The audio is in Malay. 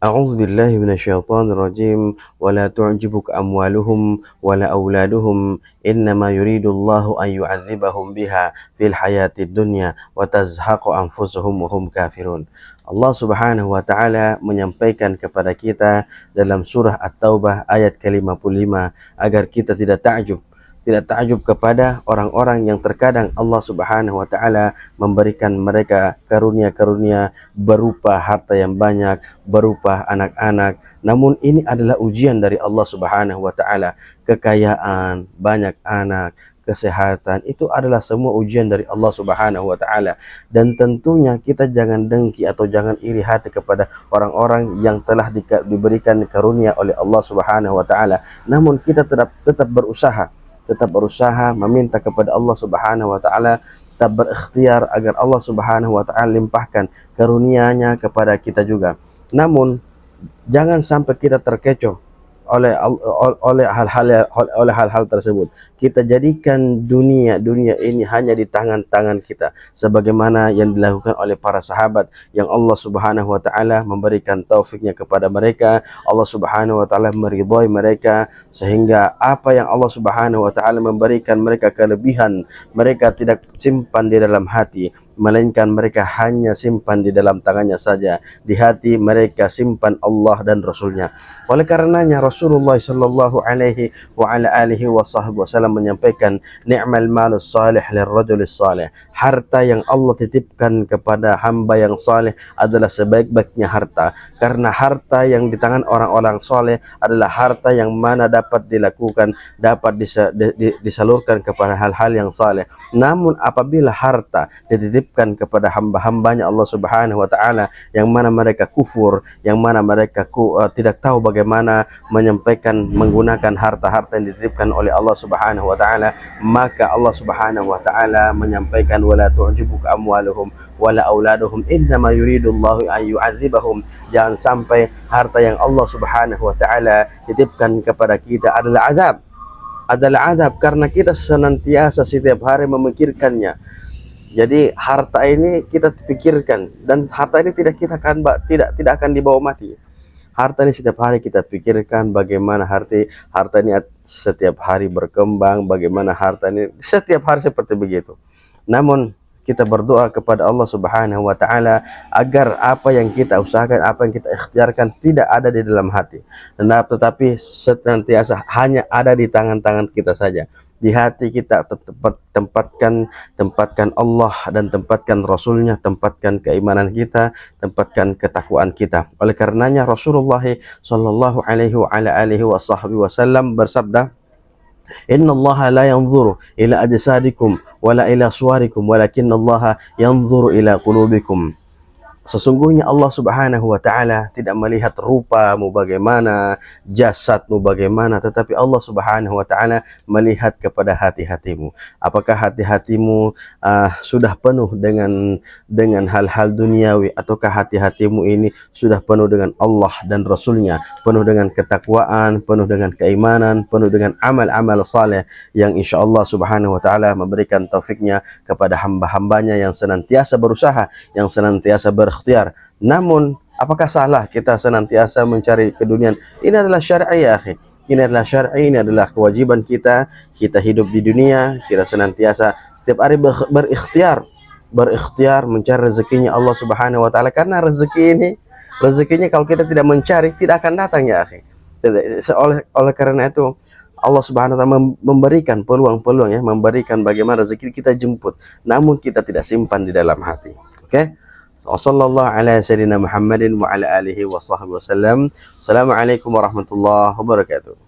أعوذ بالله من الشيطان الرجيم ولا تعجبك أموالهم ولا أولادهم إنما يريد الله أن يعذبهم بها في الحياة الدنيا وتزهق أنفسهم وهم كافرون. Allah Subhanahu wa taala menyampaikan kepada kita dalam surah At-Taubah ayat ke-55 agar kita tidak takjub kepada orang-orang yang terkadang Allah Subhanahu wa taala memberikan mereka karunia-karunia berupa harta yang banyak, berupa anak-anak. Namun ini adalah ujian dari Allah Subhanahu wa taala. Kekayaan, banyak anak, kesehatan, itu adalah semua ujian dari Allah Subhanahu wa taala. Dan tentunya kita jangan dengki atau jangan iri hati kepada orang-orang yang telah diberikan karunia oleh Allah Subhanahu wa taala. Namun kita tetap berusaha meminta kepada Allah Subhanahu wa taala, tetap berikhtiar agar Allah Subhanahu wa taala limpahkan karunia-Nya kepada kita juga. Namun jangan sampai kita terkecoh oleh hal-hal tersebut. Kita jadikan dunia ini hanya di tangan-tangan kita, sebagaimana yang dilakukan oleh para sahabat yang Allah Subhanahu wa taala memberikan taufiknya kepada mereka. Allah Subhanahu wa taala meridhai mereka, sehingga apa yang Allah Subhanahu wa taala memberikan mereka kelebihan, mereka tidak simpan di dalam hati, melainkan mereka hanya simpan di dalam tangannya saja. Di hati mereka simpan Allah dan Rasulnya. Oleh karenanya Rasulullah sallallahu alaihi wa ala alihi wasallam menyampaikan, ni'mal malus salih lirrajulis salih. Harta yang Allah titipkan kepada hamba yang saleh adalah sebaik-baiknya harta, karena harta yang di tangan orang-orang saleh adalah harta yang mana dapat dilakukan, dapat disalurkan kepada hal-hal yang saleh. Namun apabila harta dititipkan kepada hamba-hambanya Allah Subhanahu wa taala yang mana mereka kufur, yang mana mereka tidak tahu bagaimana menyampaikan menggunakan harta-harta yang dititipkan oleh Allah Subhanahu wa taala, maka Allah Subhanahu wa taala menyampaikan wala tu'jibuka amwaluhum wala auladuhum innama yuridullahu an yu'adzibahum. Jangan sampai harta yang Allah Subhanahu wa taala titipkan kepada kita adalah azab karena kita senantiasa setiap hari memikirkannya. Jadi harta ini kita pikirkan, dan harta ini tidak akan dibawa mati. Harta ini setiap hari kita pikirkan bagaimana harta ini setiap hari berkembang, bagaimana harta ini setiap hari seperti begitu. Namun kita berdoa kepada Allah Subhanahu wa taala agar apa yang kita usahakan, apa yang kita ikhtiarkan tidak ada di dalam hati, tetapi senantiasa hanya ada di tangan-tangan kita saja. Di hati kita tempatkan Allah dan tempatkan Rasulnya, tempatkan keimanan kita, tempatkan ketakwaan kita. Oleh karenanya Rasulullah sallallahu alaihi wa ala alihi wasallam bersabda, Inna Allah la yanzuru ila ajsadikum wala ila suwarikum walakinna Allah yanzuru ila qulubikum. Sesungguhnya Allah Subhanahu wa taala tidak melihat rupamu bagaimana, jasadmu bagaimana, tetapi Allah Subhanahu wa taala melihat kepada hati-hatimu. Apakah hati-hatimu sudah penuh dengan hal-hal duniawi, ataukah hati-hatimu ini sudah penuh dengan Allah dan Rasulnya, penuh dengan ketakwaan, penuh dengan keimanan, penuh dengan amal-amal saleh yang insyaallah Subhanahu wa taala memberikan taufiknya kepada hamba-hambanya yang senantiasa berusaha, yang senantiasa berikhtiar. Namun apakah salah kita senantiasa mencari keduniaan? Ini adalah syar'i ya akhi. Ini adalah syar'i, ini adalah kewajiban kita. Kita hidup di dunia, kita senantiasa setiap hari berikhtiar mencari rezekinya Allah Subhanahu wa taala, karena rezekinya kalau kita tidak mencari tidak akan datang ya akhi. Oleh karena itu Allah Subhanahu wa taala memberikan peluang-peluang, ya, memberikan bagaimana rezeki kita jemput, namun kita tidak simpan di dalam hati. Oke? Wassallallahu ala sayyidina Muhammadin wa ala alihi wa sahbihi wasallam. Assalamualaikum warahmatullahi wabarakatuh.